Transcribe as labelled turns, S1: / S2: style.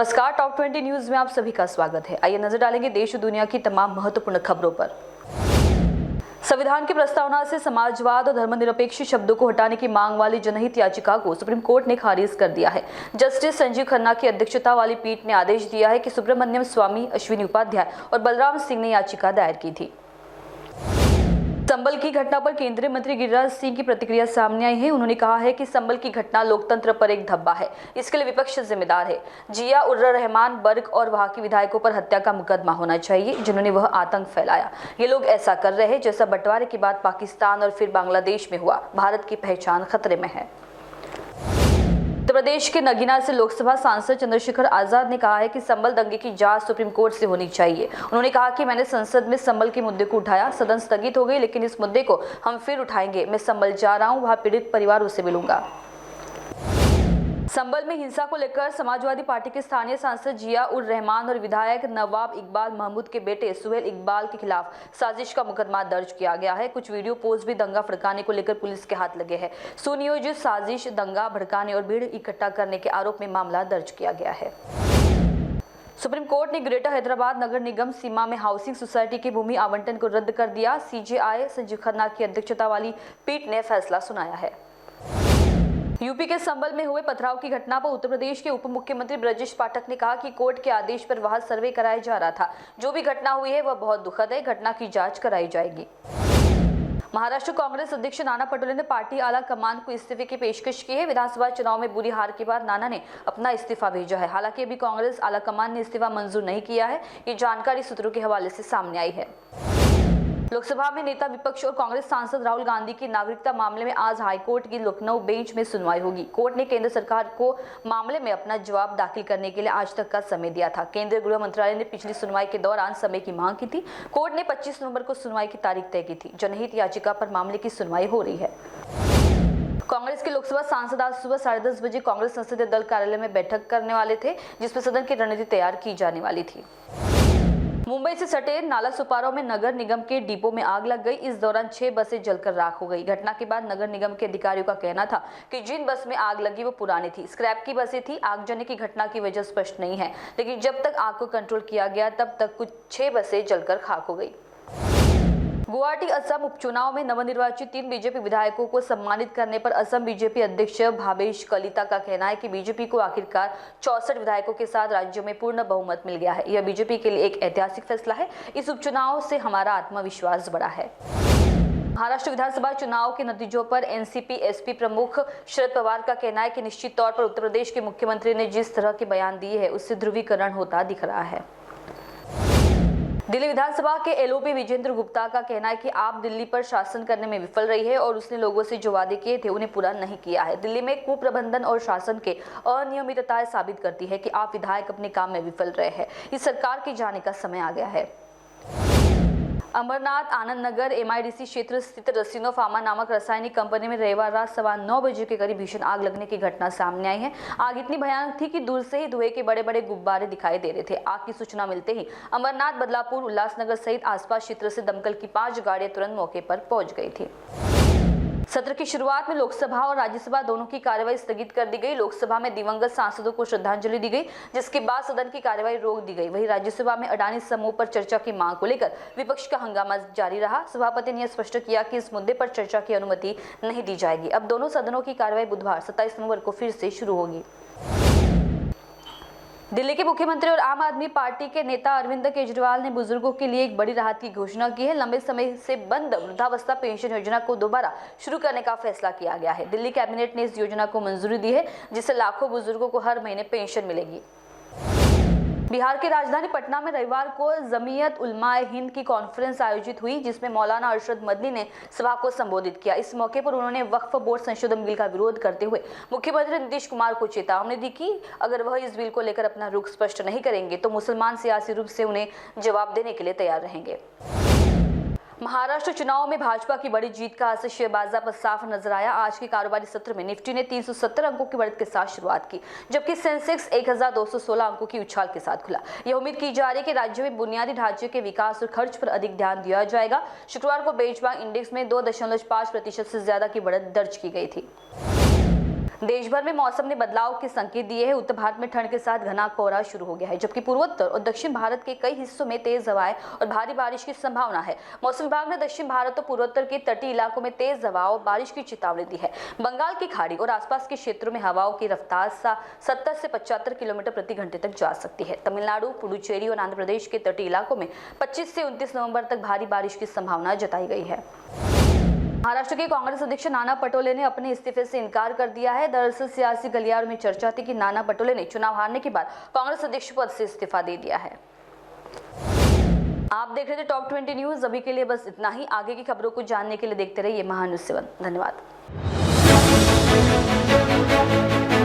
S1: नमस्कार, top 20 news में आप सभी का स्वागत है। आइए नजर डालेंगे देश और दुनिया की तमाम महत्वपूर्ण खबरों पर। संविधान की प्रस्तावना से समाजवाद और धर्मनिरपेक्ष शब्दों को हटाने की मांग वाली जनहित याचिका को सुप्रीम कोर्ट ने खारिज कर दिया है। जस्टिस संजीव खन्ना की अध्यक्षता वाली पीठ ने आदेश दिया है कि सुब्रमण्यम स्वामी, अश्विनी उपाध्याय और बलराम सिंह ने याचिका दायर की थी। संबल की घटना पर केंद्रीय मंत्री गिरिराज सिंह की प्रतिक्रिया सामने आई है। उन्होंने कहा है कि संबल की घटना लोकतंत्र पर एक धब्बा है, इसके लिए विपक्ष जिम्मेदार है। जिया उर रहमान बर्क और वहां के विधायकों पर हत्या का मुकदमा होना चाहिए, जिन्होंने वह आतंक फैलाया। ये लोग ऐसा कर रहे हैं जैसा बंटवारे के बाद पाकिस्तान और फिर बांग्लादेश में हुआ। भारत की पहचान खतरे में है। उत्तर प्रदेश के नगीना से लोकसभा सांसद चंद्रशेखर आजाद ने कहा है कि संबल दंगे की जांच सुप्रीम कोर्ट से होनी चाहिए। उन्होंने कहा कि मैंने संसद में संबल के मुद्दे को उठाया, सदन स्थगित हो गई, लेकिन इस मुद्दे को हम फिर उठाएंगे। मैं संबल जा रहा हूं, वहां पीड़ित परिवारों से मिलूंगा। संबल में हिंसा को लेकर समाजवादी पार्टी के स्थानीय सांसद जिया उर रहमान और विधायक नवाब इकबाल महमूद के बेटे सुहेल इकबाल के खिलाफ साजिश का मुकदमा दर्ज किया गया है। कुछ वीडियो पोस्ट भी दंगा भड़काने को लेकर पुलिस के हाथ लगे हैं। सुनियोजित साजिश, दंगा भड़काने और भीड़ इकट्ठा करने के आरोप में मामला दर्ज किया गया है। सुप्रीम कोर्ट ने ग्रेटर हैदराबाद नगर निगम सीमा में हाउसिंग सोसाइटी की भूमि आवंटन को रद्द कर दिया। सीजेआई संजीव खन्ना की अध्यक्षता वाली पीठ ने फैसला सुनाया है। यूपी के संबल में हुए पथराव की घटना पर उत्तर प्रदेश के उप मुख्यमंत्री ब्रजेश पाठक ने कहा कि कोर्ट के आदेश पर वहां सर्वे कराया जा रहा था। जो भी घटना हुई है वह बहुत दुखद है। घटना की जांच कराई जाएगी। महाराष्ट्र कांग्रेस अध्यक्ष नाना पटोले ने पार्टी आला कमान को इस्तीफे की पेशकश की है। विधानसभा चुनाव में बुरी हार के बाद नाना ने अपना इस्तीफा भेजा है। हालांकि अभी कांग्रेस आला कमान ने इस्तीफा मंजूर नहीं किया है। ये जानकारी सूत्रों के हवाले से सामने आई है। लोकसभा में नेता विपक्ष और कांग्रेस सांसद राहुल गांधी की नागरिकता मामले में आज हाईकोर्ट की लखनऊ बेंच में सुनवाई होगी। कोर्ट ने केंद्र सरकार को मामले में अपना जवाब दाखिल करने के लिए आज तक का समय दिया था। केंद्रीय गृह मंत्रालय ने पिछली सुनवाई के दौरान समय की मांग की थी। कोर्ट ने 25 नवंबर को सुनवाई की तारीख तय की थी। जनहित याचिका पर मामले की सुनवाई हो रही है। कांग्रेस के लोकसभा सांसद आज सुबह 10:30 बजे कांग्रेस संसदीय दल कार्यालय में बैठक करने वाले थे, जिसमें सदन की रणनीति तैयार की जाने वाली थी। मुंबई से सटे नाला सुपारा में नगर निगम के डिपो में आग लग गई। इस दौरान 6 बसें जलकर राख हो गई। घटना के बाद नगर निगम के अधिकारियों का कहना था कि जिन बस में आग लगी वो पुरानी थी, स्क्रैप की बसें थी। आगजनी की घटना की वजह स्पष्ट नहीं है, लेकिन जब तक आग को कंट्रोल किया गया तब तक कुछ 6 बसें जलकर खाक हो गई। गुवाहाटी असम उपचुनाव में नवनिर्वाचित 3 बीजेपी विधायकों को सम्मानित करने पर असम बीजेपी अध्यक्ष भावेश कलिता का कहना है कि बीजेपी को आखिरकार 64 विधायकों के साथ राज्यों में पूर्ण बहुमत मिल गया है। यह बीजेपी के लिए एक ऐतिहासिक फैसला है। इस उपचुनाव से हमारा आत्मविश्वास बढ़ा है। महाराष्ट्र विधानसभा चुनाव के नतीजों पर एनसीपी एसपी प्रमुख शरद पवार का कहना है कि निश्चित तौर पर उत्तर प्रदेश के मुख्यमंत्री ने जिस तरह के बयान दिए हैं उससे ध्रुवीकरण होता दिख रहा है। दिल्ली विधानसभा के एलओपी विजेंद्र गुप्ता का कहना है कि आप दिल्ली पर शासन करने में विफल रही है और उसने लोगों से जो वादे किए थे उन्हें पूरा नहीं किया है। दिल्ली में कुप्रबंधन और शासन के अनियमितताएं साबित करती है कि आप विधायक अपने काम में विफल रहे हैं। इस सरकार के जाने का समय आ गया है। अमरनाथ आनंद नगर एमआईडीसी क्षेत्र स्थित रसिनो फार्मा नामक रासायनिक कंपनी में रविवार रात 9:15 बजे के करीब भीषण आग लगने की घटना सामने आई है। आग इतनी भयानक थी कि दूर से ही धुएं के बड़े बड़े गुब्बारे दिखाई दे रहे थे। आग की सूचना मिलते ही अमरनाथ, बदलापुर, उल्लासनगर सहित आसपास क्षेत्र से दमकल की 5 गाड़ियां तुरंत मौके पर पहुंच गई थी। सत्र की शुरुआत में लोकसभा और राज्यसभा दोनों की कार्यवाही स्थगित कर दी गई। लोकसभा में दिवंगत सांसदों को श्रद्धांजलि दी गई, जिसके बाद सदन की कार्यवाही रोक दी गई। वहीं राज्यसभा में अडानी समूह पर चर्चा की मांग को लेकर विपक्ष का हंगामा जारी रहा। सभापति ने यह स्पष्ट किया कि इस मुद्दे पर चर्चा की अनुमति नहीं दी जाएगी। अब दोनों सदनों की कार्यवाही बुधवार 27 नवंबर को फिर से शुरू होगी। दिल्ली के मुख्यमंत्री और आम आदमी पार्टी के नेता अरविंद केजरीवाल ने बुजुर्गों के लिए एक बड़ी राहत की घोषणा की है। लंबे समय से बंद वृद्धावस्था पेंशन योजना को दोबारा शुरू करने का फैसला किया गया है। दिल्ली कैबिनेट ने इस योजना को मंजूरी दी है, जिससे लाखों बुजुर्गों को हर महीने पेंशन मिलेगी। बिहार की राजधानी पटना में रविवार को जमीयत उलमाए हिंद की कॉन्फ्रेंस आयोजित हुई, जिसमें मौलाना अरशद मदनी ने सभा को संबोधित किया। इस मौके पर उन्होंने वक्फ बोर्ड संशोधन बिल का विरोध करते हुए मुख्यमंत्री नीतीश कुमार को चेतावनी दी कि अगर वह इस बिल को लेकर अपना रुख स्पष्ट नहीं करेंगे तो मुसलमान सियासी रूप से उन्हें जवाब देने के लिए तैयार रहेंगे। महाराष्ट्र चुनाव में भाजपा की बड़ी जीत का असर शेयर बाजार पर साफ नजर आया। आज के कारोबारी सत्र में निफ्टी ने 370 अंकों की बढ़त के साथ शुरुआत की, जबकि सेंसेक्स 1216 अंकों की उछाल के साथ खुला। यह उम्मीद की जा रही है कि राज्य में बुनियादी ढांचे के विकास और खर्च पर अधिक ध्यान दिया जाएगा। शुक्रवार को बेंचमार्क इंडेक्स में 2.5% से ज्यादा की बढ़त दर्ज की गई थी। देश भर में मौसम ने बदलाव के संकेत दिए हैं। उत्तर भारत में ठंड के साथ घना कोहरा शुरू हो गया है, जबकि पूर्वोत्तर और दक्षिण भारत के कई हिस्सों में तेज हवाएं और भारी बारिश की संभावना है। मौसम विभाग ने दक्षिण भारत और पूर्वोत्तर के तटीय इलाकों में तेज हवाओं और बारिश की चेतावनी दी है। बंगाल की खाड़ी और आसपास के क्षेत्रों में हवाओं की रफ्तार 70 से 75 किलोमीटर प्रति घंटे तक जा सकती है। तमिलनाडु, पुडुचेरी और आंध्र प्रदेश के तटीय इलाकों में 25 से 29 नवंबर तक भारी बारिश की संभावना जताई गई है। महाराष्ट्र के कांग्रेस अध्यक्ष नाना पटोले ने अपने इस्तीफे से इनकार कर दिया है। दरअसल सियासी गलियारों में चर्चा थी कि नाना पटोले ने चुनाव हारने के बाद कांग्रेस अध्यक्ष पद से इस्तीफा दे दिया है। आप देख रहे थे टॉप 20 न्यूज। अभी के लिए बस इतना ही। आगे की खबरों को जानने के लिए देखते रहिए महान्यूज 7। धन्यवाद।